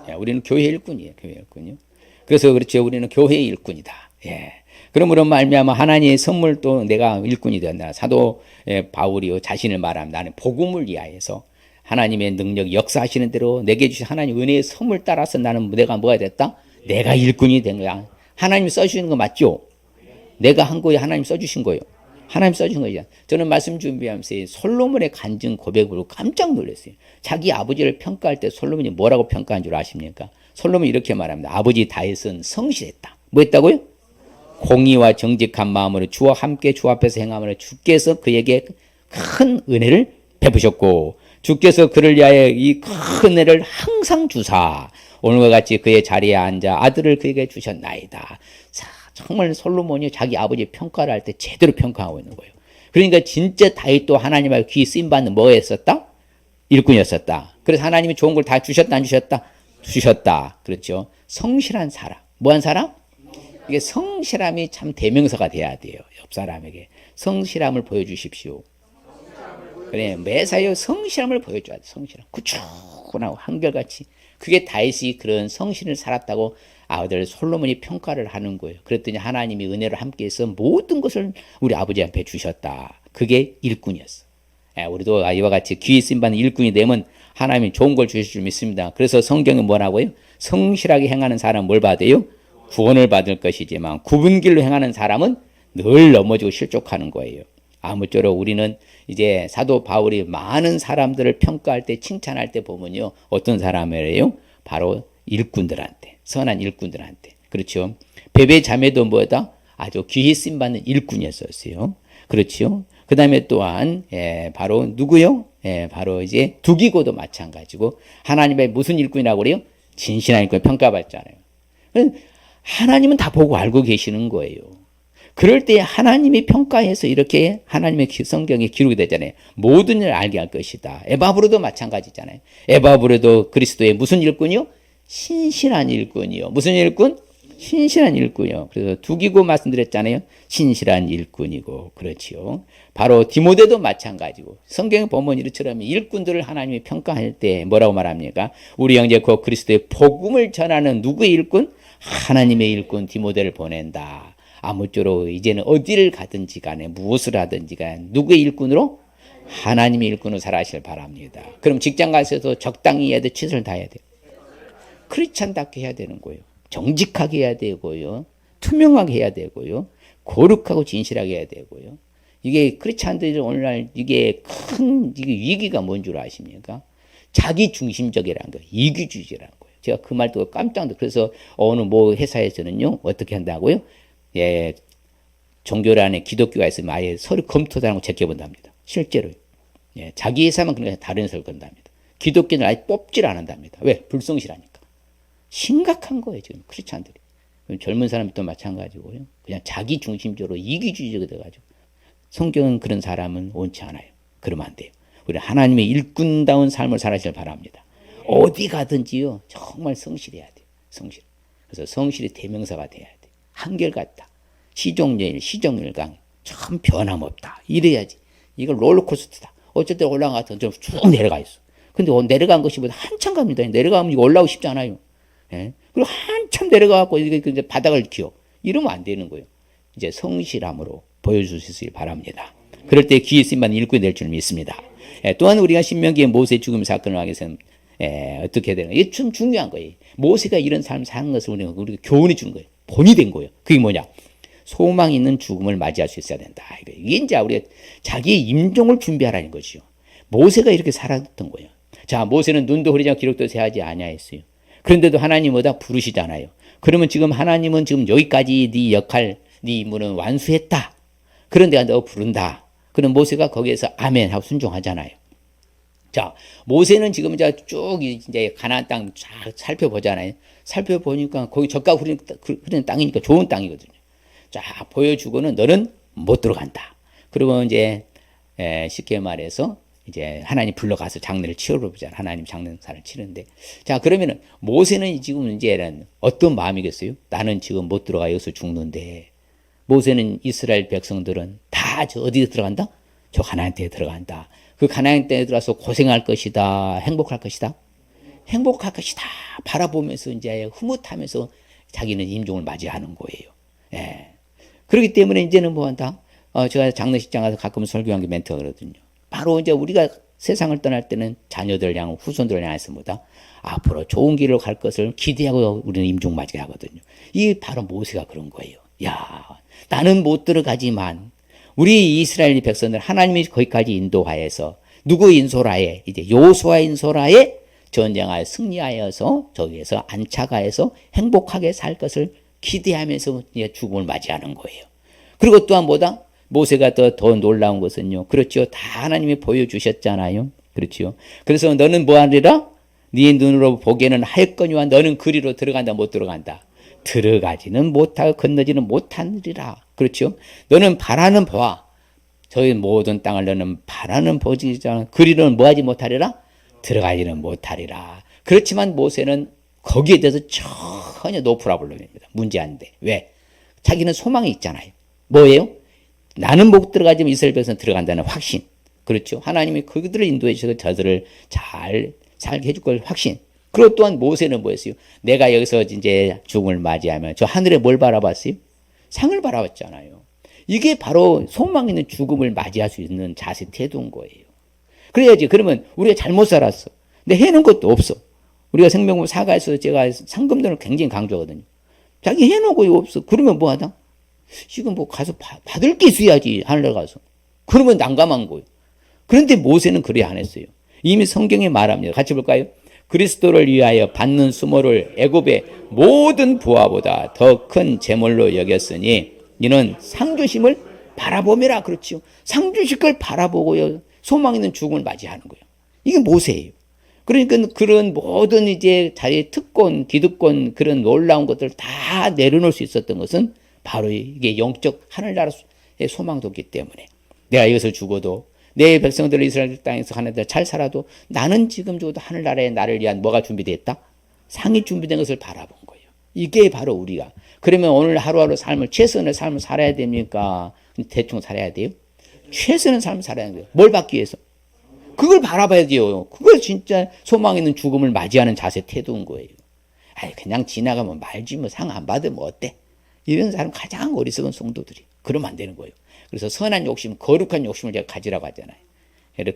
예, 우리는 교회의 일꾼이에요. 교회의 일꾼이요. 그래서 그렇죠. 우리는 교회의 일꾼이다. 예. 그러므로 말미암아 하나님의 선물도 내가 일꾼이 된다. 사도 바울이요 자신을 말합니다. 나는 복음을 위하여서 하나님의 능력 역사하시는 대로 내게 주신 하나님 은혜의 선물 따라서 나는 내가 뭐가 됐다? 내가 일꾼이 된 거야. 하나님이 써주시는 거 맞죠? 내가 한 거에 하나님 써주신 거예요. 하나님 써준 거죠. 저는 말씀 준비하면서 솔로몬의 간증 고백으로 깜짝 놀랐어요. 자기 아버지를 평가할 때 솔로몬이 뭐라고 평가한 줄 아십니까? 솔로몬이 이렇게 말합니다. 아버지 다윗은 성실했다. 뭐 했다고요? 공의와 정직한 마음으로 주와 함께 주 앞에서 행함으로 주께서 그에게 큰 은혜를 베푸셨고 주께서 그를 위하여 이 큰 은혜를 항상 주사 오늘과 같이 그의 자리에 앉아 아들을 그에게 주셨나이다. 정말 솔로몬이 자기 아버지 평가를 할 때 제대로 평가하고 있는 거예요. 그러니까 진짜 다윗도 하나님 앞에 귀 쓰임받는 뭐였었다? 일꾼이었었다. 그래서 하나님이 좋은 걸 다 주셨다 안 주셨다? 주셨다. 그렇죠. 성실한 사람. 뭐한 사람? 이게 성실함이 참 대명사가 돼야 돼요. 옆 사람에게. 성실함을 보여주십시오. 그래 매사에 성실함을 보여줘야 돼. 성실함. 구축하고 한결같이. 그게 다윗이 그런 성실을 살았다고 아들 솔로몬이 평가를 하는 거예요. 그랬더니 하나님이 은혜를 함께해서 모든 것을 우리 아버지 앞에 주셨다. 그게 일꾼이었어. 우리도 이와 같이 귀에 쓰임받는 일꾼이 되면 하나님이 좋은 걸 주실 줄 믿습니다. 그래서 성경은 뭐라고요? 성실하게 행하는 사람은 뭘 받아요? 구원을 받을 것이지만 굽은 길로 행하는 사람은 늘 넘어지고 실족하는 거예요. 아무쪼록 우리는 이제 사도 바울이 많은 사람들을 평가할 때 칭찬할 때 보면요. 어떤 사람이래요? 바로 일꾼들한테, 선한 일꾼들한테. 그렇죠. 베베 자매도 뭐다? 아주 귀히 쓰임받는 일꾼이었었어요. 그렇죠. 그 다음에 또한 바로 누구요? 바로 이제 두기고도 마찬가지고 하나님의 무슨 일꾼이라고 그래요? 진실한 일꾼 평가받잖아요. 하나님은 다 보고 알고 계시는 거예요. 그럴 때 하나님이 평가해서 이렇게 하나님의 성경에 기록이 되잖아요. 모든 일을 알게 할 것이다. 에바브로도 마찬가지잖아요. 에바브로도 그리스도의 무슨 일꾼이요? 신실한 일꾼이요. 무슨 일꾼? 신실한 일꾼이요. 그래서 두 기고 말씀드렸잖아요. 신실한 일꾼이고, 그렇지요. 바로 디모데도 마찬가지고, 성경에 보면 이처럼 일꾼들을 하나님이 평가할 때 뭐라고 말합니까? 우리 형제 곧 그리스도의 복음을 전하는 누구의 일꾼? 하나님의 일꾼 디모데를 보낸다. 아무쪼록 이제는 어디를 가든지 간에 무엇을 하든지 간에 누구의 일꾼으로? 하나님의 일꾼으로 살아가시길 바랍니다. 그럼 직장 가서도 적당히 해야 돼, 최선을 다해야 돼요. 크리스찬답게 해야 되는 거예요. 정직하게 해야 되고요. 투명하게 해야 되고요. 거룩하고 진실하게 해야 되고요. 이게 크리스찬들이 오늘날 이게 위기가 뭔 줄 아십니까? 자기 중심적이라는 거예요. 이기주의라는 거예요. 제가 그 말 듣고 깜짝 놀랐어요. 그래서 어느 회사에서는요, 어떻게 한다고요? 예, 종교란에 기독교가 있으면 아예 서류 검토도 안 하고 제껴본답니다. 실제로요. 예, 자기 회사만 그러니까 다른 회사를 건답니다. 기독교는 아예 뽑질 않는답니다. 왜? 불성실하니까. 심각한 거예요, 지금 크리스찬들이. 젊은 사람도 마찬가지고요. 그냥 자기 중심적으로 이기주의적이 돼가지고. 성경은 그런 사람은 옳지 않아요. 그러면 안 돼요. 우리 하나님의 일꾼다운 삶을 살아시길 바랍니다. 어디 가든지요, 정말 성실해야 돼요. 성실. 그래서 성실이 대명사가 돼야 돼요. 한결같다. 시종일, 시종일강. 참 변함없다. 이래야지. 이거 롤러코스터다. 어쩔 때 올라가서 좀 쭉 내려가 있어. 근데 내려간 것이 보다 한참 갑니다. 내려가면 이거 올라오기 쉽지 않아요. 예? 그리고 한참 내려가고 이제 바닥을 기어. 이러면 안 되는 거예요. 이제 성실함으로 보여줄 수 있길 바랍니다. 그럴 때 귀에 쓰임받는 일꾼이 될 줄 믿습니다. 예, 또한 우리가 신명기의 모세 죽음 사건을 하기 위해서는 어떻게 해야 되나? 이게 좀 중요한 거예요. 모세가 이런 삶을 사는 것을 우리가 교훈해 주는 거예요. 본이 된 거예요. 그게 뭐냐? 소망 있는 죽음을 맞이할 수 있어야 된다. 이게 이제 우리가 자기의 임종을 준비하라는 것이요. 모세가 이렇게 살았던 거예요. 자, 모세는 눈도 흐리지 않고 기록도 세하지 아니하였어요. 그런데도 하나님보다 부르시잖아요. 그러면 지금 하나님은 지금 여기까지 네 역할, 네 임무는 완수했다. 그런데 너 부른다. 그럼 모세가 거기에서 아멘 하고 순종하잖아요. 자, 모세는 지금 쭉 이제 가나안 땅 쫙 살펴보잖아요. 살펴보니까 거기 젖과 흐르는 땅이니까 좋은 땅이거든요. 쫙 보여주고는 너는 못 들어간다. 그러면 이제 쉽게 말해서 이제 하나님 불러가서 장례를 치러보잖아요. 하나님 장례사를 치는데, 자, 그러면은 모세는 지금 이제는 어떤 마음이겠어요? 나는 지금 못 들어가 여기서 죽는데, 모세는 이스라엘 백성들은 다 저 어디에 들어간다? 저 가나안 땅에 들어간다. 그 가나안 땅에 들어가서 고생할 것이다. 행복할 것이다. 행복할 것이다. 바라보면서 이제 흐뭇하면서 자기는 임종을 맞이하는 거예요. 예. 그렇기 때문에 이제는 뭐 한다? 제가 장례식장 가서 가끔 설교한 게 멘트가 그러거든요. 바로 이제 우리가 세상을 떠날 때는 자녀들 향, 후손들을 향해서 뭐다? 앞으로 좋은 길로 갈 것을 기대하고 우리는 임종 맞이게 하거든요. 이게 바로 모세가 그런 거예요. 야, 나는 못 들어가지만 우리 이스라엘 백성들 하나님이 거기까지 인도하여서 누구 인솔하에 이제 요수아 인솔하에 전쟁하여 승리하여서 저기에서 안착하여서 행복하게 살 것을 기대하면서 이제 죽음을 맞이하는 거예요. 그리고 또한 뭐다? 모세가 더 놀라운 것은요. 그렇죠. 다 하나님이 보여주셨잖아요. 그렇죠. 그래서 너는 뭐 하리라? 네 눈으로 보기에는 하였거니와 너는 그리로 들어간다 못 들어간다. 들어가지는 못하고 건너지는 못하리라. 그렇죠. 너는 바라는 보아. 저희 모든 땅을 너는 바라는 보지잖아. 그리로는 뭐하지 못하리라? 들어가지는 못하리라. 그렇지만 모세는 거기에 대해서 전혀 노 프라블럼입니다. 문제 안 돼. 왜? 자기는 소망이 있잖아요. 뭐예요? 나는 못 들어가지만 이스라엘 백성은 들어간다는 확신. 그렇죠. 하나님이 그들을 인도해 주셔서 저들을 잘 살게 해줄 걸 확신. 그리고 또한 모세는 뭐였어요? 내가 여기서 이제 죽음을 맞이하면 저 하늘에 뭘 바라봤어요? 상을 바라봤잖아요. 이게 바로 소망 있는 죽음을 맞이할 수 있는 자세 태도인 거예요. 그래야지. 그러면 우리가 잘못 살았어. 근데 해놓은 것도 없어. 우리가 생명보 사가에서 제가 상금들을 굉장히 강조하거든요. 자기 해놓고 이거 없어. 그러면 뭐 하다? 지금 뭐 가서 받을 게 있어야지, 하늘에 가서. 그러면 난감한 거예요. 그런데 모세는 그래 안 했어요. 이미 성경에 말합니다. 같이 볼까요? 그리스도를 위하여 받는 수모를 애굽의 모든 부하보다 더 큰 제물로 여겼으니 이는 상주심을 바라보매라. 그렇지요. 상주실 걸 바라보고요. 소망 있는 죽음을 맞이하는 거예요. 이게 모세예요. 그러니까 그런 모든 이제 자기의 특권, 기득권, 그런 놀라운 것들을 다 내려놓을 수 있었던 것은 바로 이게 영적 하늘나라의 소망도기 때문에 내가 여기서 죽어도 내 백성들 이스라엘 땅에서 하나님 잘 살아도 나는 지금 죽어도 하늘나라에 나를 위한 뭐가 준비되어 있다? 상이 준비된 것을 바라본 거예요. 이게 바로 우리가 그러면 오늘 하루하루 삶을, 최선의 삶을 살아야 됩니까? 대충 살아야 돼요? 최선의 삶을 살아야 돼요. 뭘 받기 위해서? 그걸 바라봐야 돼요. 그걸 진짜 소망 있는 죽음을 맞이하는 자세 태도인 거예요. 아이, 그냥 지나가면 말지 뭐 상 안 받으면 어때? 이런 사람 가장 어리석은 성도들이. 그러면 안 되는 거예요. 그래서 선한 욕심, 거룩한 욕심을 제가 가지라고 하잖아요.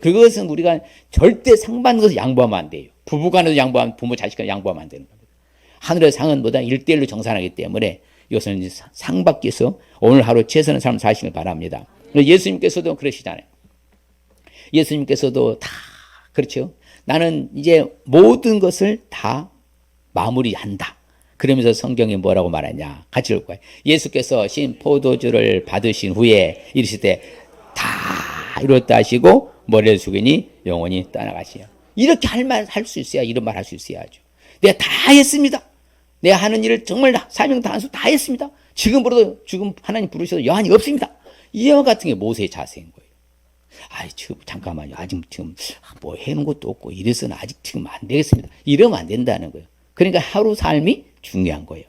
그것은 우리가 절대 상 받는 것을 양보하면 안 돼요. 부부간에도 양보하면, 부모 자식간에 양보하면 안 되는 겁니다. 하늘의 상은 뭐다? 1대1로 정산하기 때문에 이것은 이제 상 받기 위해서 오늘 하루 최선의 삶을 사시길 바랍니다. 예수님께서도 그러시잖아요. 예수님께서도 다 그렇죠. 나는 이제 모든 것을 다 마무리한다. 그러면서 성경에 뭐라고 말하냐. 같이 읽을 거예요. 예수께서 신 포도주를 받으신 후에 이르실 때 다 이뤘다 하시고 머리를 숙이니 영원히 떠나가시요. 이렇게 할 수 있어야, 이런 말 할 수 있어야죠. 내가 다 했습니다. 내가 하는 일을 정말 사명 다한수 다 했습니다. 지금으로도 지금 하나님 부르셔도 여한이 없습니다. 이와 같은 게 모세의 자세인 거예요. 아이, 지금 잠깐만요. 아직 지금 뭐 해놓은 것도 없고 이래서는 아직 지금 안 되겠습니다. 이러면 안 된다는 거예요. 그러니까 하루 삶이 중요한 거예요.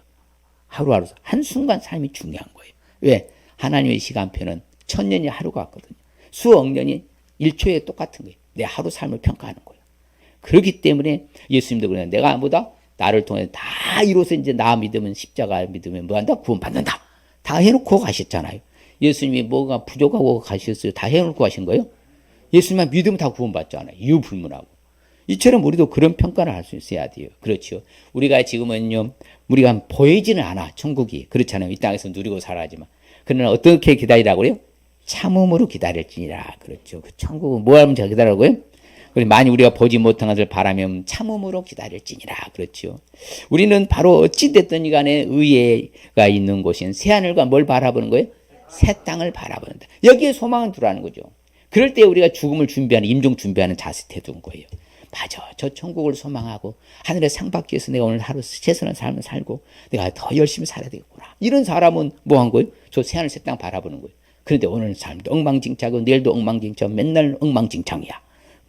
하루하루 한순간 삶이 중요한 거예요. 왜? 하나님의 시간표는 천년이 하루가 같거든요. 수억 년이 1초에 똑같은 거예요. 내 하루 삶을 평가하는 거예요. 그렇기 때문에 예수님도 그래요. 내가 뭐다? 나를 통해 다 이루어서 이제 나 믿으면, 십자가 믿으면 뭐 한다? 구원받는다. 다 해놓고 가셨잖아요. 예수님이 뭐가 부족하고 가셨어요? 다 해놓고 가신 거예요? 예수님만 믿으면 다 구원받잖아요. 이유 불문하고. 이처럼 우리도 그런 평가를 할 수 있어야 돼요. 그렇죠. 우리가 지금은요, 우리가 보이지는 않아, 천국이. 그렇잖아요. 이 땅에서 누리고 살아야지만. 그러나 어떻게 기다리라고 그래요? 참음으로 기다릴지니라. 그렇죠. 그 천국은 뭐 하면 기다리라고요? 많이 우리가 보지 못한 것을 바라면 참음으로 기다릴지니라. 그렇죠. 우리는 바로 어찌됐든 간에 의회가 있는 곳인 새하늘과 뭘 바라보는 거예요? 새 땅을 바라보는다. 여기에 소망을 두라는 거죠. 그럴 때 우리가 죽음을 준비하는, 임종 준비하는 자세 태도인 거예요. 맞아. 저 천국을 소망하고 하늘의 상 받기 위해서 내가 오늘 하루 최선의 삶을 살고 내가 더 열심히 살아야 되겠구나. 이런 사람은 뭐 한 거예요? 저 새하늘 새 땅 바라보는 거예요. 그런데 오늘 삶도 엉망진창이고 내일도 엉망진창, 맨날 엉망진창이야.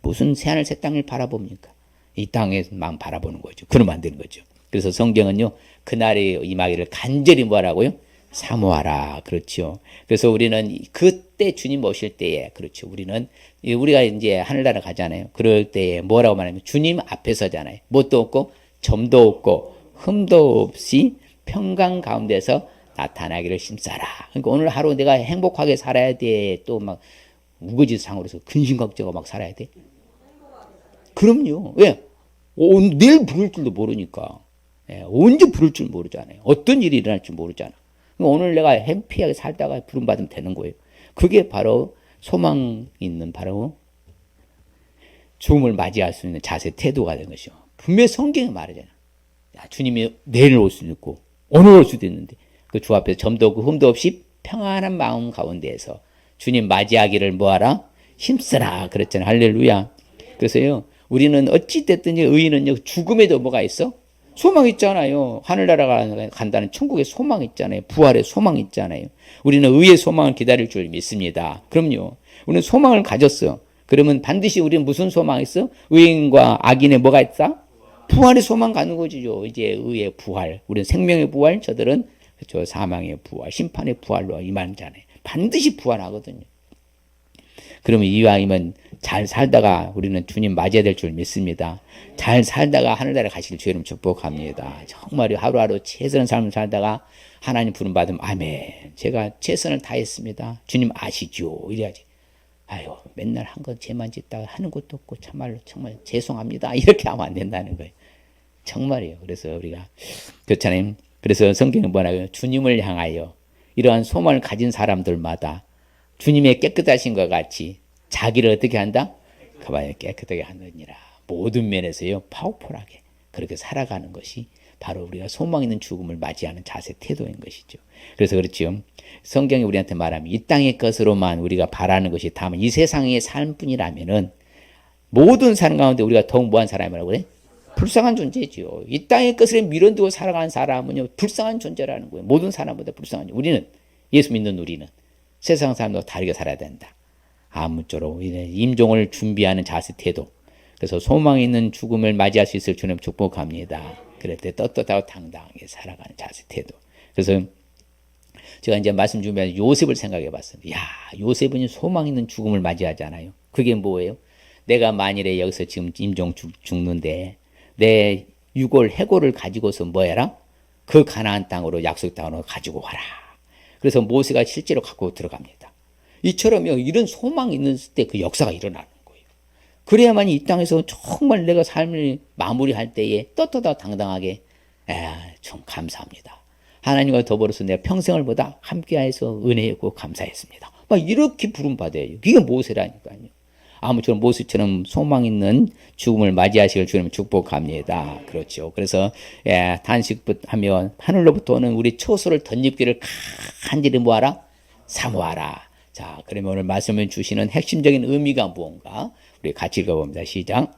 무슨 새하늘 새 땅을 바라봅니까? 이 땅에만 바라보는 거죠. 그러면 안 되는 거죠. 그래서 성경은요, 그날의 임하기를 간절히 뭐하라고요? 사모하라. 그렇죠. 그래서 우리는 그때 주님 오실 때에, 그렇죠. 우리가 이제 하늘나라 가잖아요. 그럴 때에 뭐라고 말하면 주님 앞에 서잖아요. 뭣도 없고, 점도 없고, 흠도 없이 평강 가운데서 나타나기를 힘싸라. 그러니까 오늘 하루 내가 행복하게 살아야 돼. 또 막 우거지상으로서 근심걱정하고 막 살아야 돼. 그럼요. 왜? 내일 부를 줄도 모르니까. 언제 부를 줄 모르잖아요. 어떤 일이 일어날 줄 모르잖아. 오늘 내가 행피하게 살다가 부름받으면 되는 거예요. 그게 바로 소망 있는 바로 죽음을 맞이할 수 있는 자세 태도가 되는 것이요. 분명히 성경에 말하잖아. 주님이 내일 올 수도 있고 오늘 올 수도 있는데 그 주 앞에서 점도 없고 흠도 없이 평안한 마음 가운데에서 주님 맞이하기를 뭐하라? 힘쓰라. 그랬잖아요. 할렐루야. 그래서요, 우리는 어찌됐든 의인은요, 죽음에도 뭐가 있어? 소망 있잖아요. 하늘나라 간다는 천국의 소망 있잖아요. 부활의 소망 있잖아요. 우리는 의의 소망을 기다릴 줄 믿습니다. 그럼요. 우리는 소망을 가졌어. 그러면 반드시 우리는 무슨 소망이 있어? 의인과 악인의 뭐가 있다? 부활의 소망 가는 거죠. 이제 의의 부활. 우리는 생명의 부활, 저들은 그렇죠. 사망의 부활, 심판의 부활로 임하잖아요. 반드시 부활하거든요. 그러면 이왕이면 잘 살다가 우리는 주님 맞이해야 될 줄 믿습니다. 잘 살다가 하늘나라 가시길 주님 축복합니다. 정말 하루하루 최선의 삶을 살다가 하나님 부름 받으면 아멘. 제가 최선을 다했습니다. 주님 아시죠? 이래야지. 아유, 맨날 한 건 죄만 짓다가 하는 것도 없고 참말로 정말 죄송합니다. 이렇게 하면 안 된다는 거예요. 정말이에요. 그래서 우리가 그렇잖아요. 그래서 성경은 뭐라고요? 주님을 향하여 이러한 소망을 가진 사람들마다 주님의 깨끗하신 것 같이 자기를 어떻게 한다? 그봐요. 깨끗하게 하느니라. 모든 면에서요. 파워풀하게 그렇게 살아가는 것이 바로 우리가 소망 있는 죽음을 맞이하는 자세 태도인 것이죠. 그래서 그렇죠. 성경이 우리한테 말하면 이 땅의 것으로만 우리가 바라는 것이 다만 이 세상의 삶뿐이라면은 모든 사람 가운데 우리가 더욱 뭐한 사람이라고 그래? 불쌍한 존재죠. 이 땅의 것을 밀어두고 살아가는 사람은요, 불쌍한 존재라는 거예요. 모든 사람보다 불쌍한 존재. 우리는, 예수 믿는 우리는 세상 사람과 다르게 살아야 된다. 아무쪼록 우리는 임종을 준비하는 자세 태도. 그래서 소망 있는 죽음을 맞이할 수 있을 주님 축복합니다. 그럴 때 떳떳하고 당당하게 살아가는 자세 태도. 그래서 제가 이제 말씀 준비하면서 요셉을 생각해 봤습니다. 야, 요셉은 소망 있는 죽음을 맞이하잖아요. 그게 뭐예요? 내가 만일에 여기서 지금 임종 죽는데 내 유골, 해골을 가지고서 뭐 해라? 그 가나안 땅으로 약속 땅으로 가지고 와라. 그래서 모세가 실제로 갖고 들어갑니다. 이처럼요, 이런 소망이 있는 때 그 역사가 일어나는 거예요. 그래야만 이 땅에서 정말 내가 삶을 마무리할 때에 떳떳하고 당당하게 참 감사합니다. 하나님과 더불어서 내가 평생을 보다 함께해서 은혜였고 감사했습니다. 막 이렇게 부름받아요. 이게 모세라니까요. 아무처럼 모세처럼 소망 있는 죽음을 맞이하시길 주님 축복합니다. 그렇죠. 그래서 탄식하면 하늘로부터 오는 우리 처소를 덧입기를 간절히 뭐하라? 사모하라. 자, 그러면 오늘 말씀을 주시는 핵심적인 의미가 무언가? 우리 같이 읽어봅니다. 시작.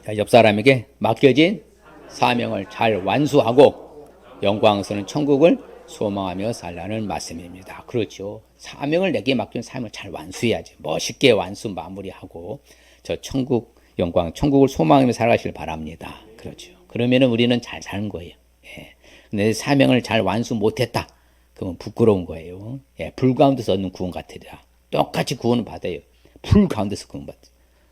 자, 옆 사람에게 맡겨진 사명을 잘 완수하고 영광스러운 천국을 소망하며 살라는 말씀입니다. 그렇죠. 사명을 내게 맡긴 사명을 잘 완수해야지. 멋있게 완수 마무리하고 저 천국 영광, 천국을 소망하며 살아가시길 바랍니다. 그렇죠. 그러면은 우리는 잘 사는 거예요. 내 사명을 잘 완수 못했다. 그러면 부끄러운 거예요. 불 가운데서 얻는 구원 같으리라. 똑같이 구원을 받아요. 불 가운데서 구원 받아요.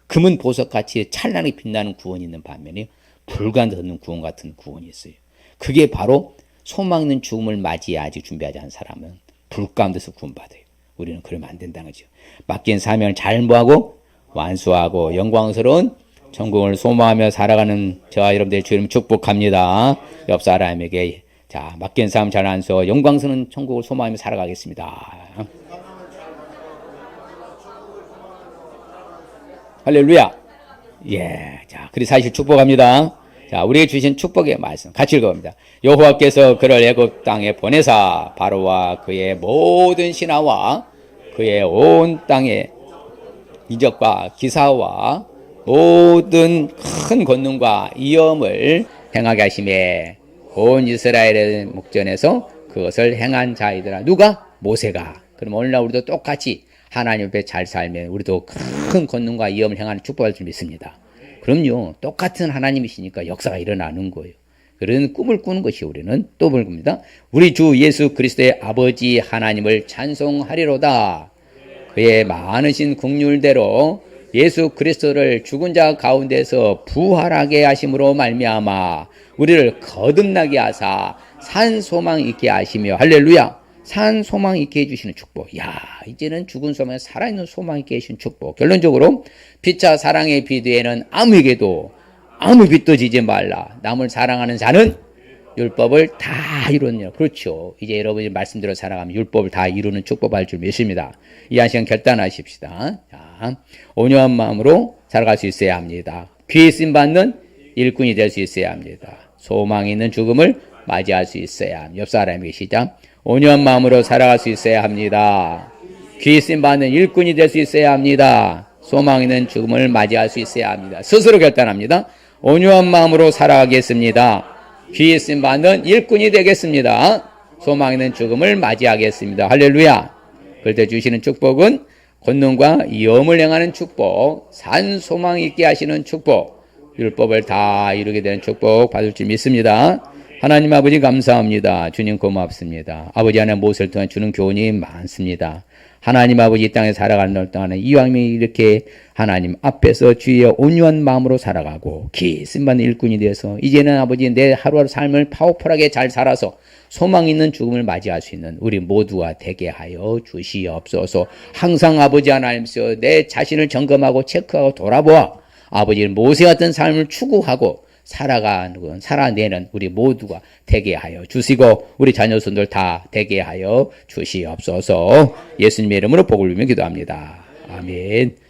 금은 보석같이 찬란하게 빛나는 구원이 있는 반면에 불 가운데서 얻는 구원 같은 구원이 있어요. 그게 바로 소망 있는 죽음을 맞이해 아직 준비하지 않은 사람은 불 가운데서 구원받아요. 우리는 그러면 안 된다는 거죠. 맡긴 사명을 잘 뭐하고 완수하고 영광스러운 천국을 소망하며 살아가는 저와 여러분들 주님 축복합니다. 옆 사람에게 자, 맡긴 사람 잘 완수하고 영광스러운 천국을 소망하며 살아가겠습니다. 할렐루야. 자, 그리 사실 축복합니다. 자, 우리에게 주신 축복의 말씀 같이 읽어봅니다. 여호와께서 그를 애굽 땅에 보내사 바로와 그의 모든 신하와 그의 온 땅의 이적과 기사와 모든 큰 권능과 위엄을 행하게 하심에 온 이스라엘의 목전에서 그것을 행한 자이더라. 누가? 모세가. 그럼 오늘날 우리도 똑같이 하나님 앞에 잘 살면 우리도 큰 권능과 위엄을 행하는 축복을 줄 믿습니다. 그럼요. 똑같은 하나님이시니까 역사가 일어나는 거예요. 그런 꿈을 꾸는 것이 우리는 또 볼 겁니다. 우리 주 예수 그리스도의 아버지 하나님을 찬송하리로다. 그의 많으신 긍휼대로 예수 그리스도를 죽은 자 가운데서 부활하게 하심으로 말미암아 우리를 거듭나게 하사 산 소망 있게 하시며 할렐루야. 산 소망 있게 해주시는 축복. 야, 이제는 죽은 소망에 살아있는 소망 있게 해주시는 축복. 결론적으로 피차 사랑의 비두에는 아무에게도 아무 빚도 지지 말라. 남을 사랑하는 자는 율법을 다 이루느니라. 그렇죠. 이제 여러분이 말씀대로 살아가면 율법을 다 이루는 축복할 줄 믿습니다. 이 한 시간 결단하십시다. 자, 온유한 마음으로 살아갈 수 있어야 합니다. 귀에 쓰임 받는 일꾼이 될 수 있어야 합니다. 소망 있는 죽음을 맞이할 수 있어야 합니다. 옆 사람에게 시작. 온유한 마음으로 살아갈 수 있어야 합니다. 귀에 쓰임 받는 일꾼이 될 수 있어야 합니다. 소망 있는 죽음을 맞이할 수 있어야 합니다. 스스로 결단합니다. 온유한 마음으로 살아가겠습니다. 귀에 쓰임 받는 일꾼이 되겠습니다. 소망 있는 죽음을 맞이하겠습니다. 할렐루야. 그럴 때 주시는 축복은 권능과 위엄을 행하는 축복, 산 소망 있게 하시는 축복, 율법을 다 이루게 되는 축복 받을 줄 믿습니다. 하나님 아버지 감사합니다. 주님 고맙습니다. 아버지 하나님 모세를 통해 주는 교훈이 많습니다. 하나님 아버지 이 땅에 살아가는 날 동안에 이왕이 이렇게 하나님 앞에서 주의 온유한 마음으로 살아가고 기승받는 일꾼이 되어서 이제는 아버지 내 하루하루 삶을 파워풀하게 잘 살아서 소망 있는 죽음을 맞이할 수 있는 우리 모두가 되게 하여 주시옵소서. 항상 아버지 하나님께서 내 자신을 점검하고 체크하고 돌아보아 아버지 모세 같은 삶을 추구하고 살아내는 우리 모두가 되게 하여 주시고 우리 자녀손들 다 되게 하여 주시옵소서. 예수님의 이름으로 복을 누리며 기도합니다. 아멘.